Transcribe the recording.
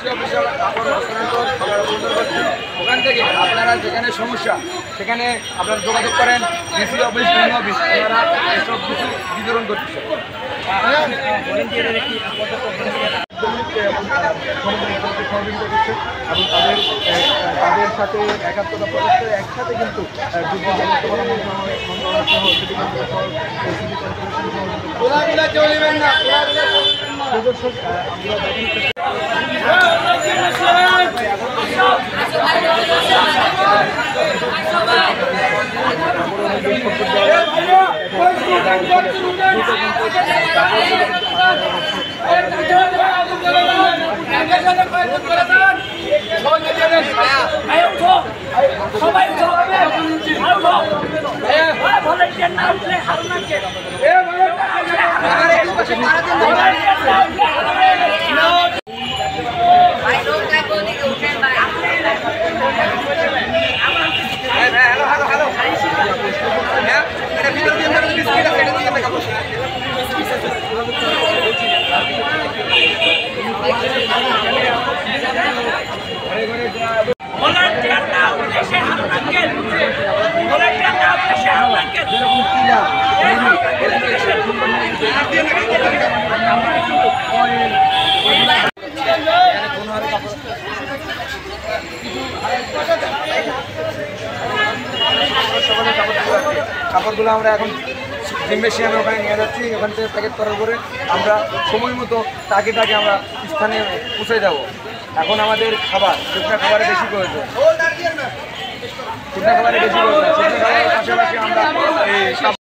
DC অফিসে কাপড় হস্তান্তর করছি। ওখান থেকে আপনারা যেখানে সমস্যা সেখানে আপনারা যোগাযোগ করেন, ডিসি অফিস অফিস ওনারা এসব কিছু বিতরণ করতেছে। এবং তাদের সাথে একাত্মতা প্রকাশ করে একসাথে কিন্তু কাপড়গুলো আমরা এখন জিমনেশিয়ামে ওখানে নিয়ে যাচ্ছি। ওখান থেকে প্যাকেট করার পরে আমরা সময় মতো তাকে আমরা স্থানে পৌঁছে যাব। এখন আমাদের শুকনা খাবারে বেশি প্রয়োজন, শুকনা খাবারের পাশাপাশি আমরা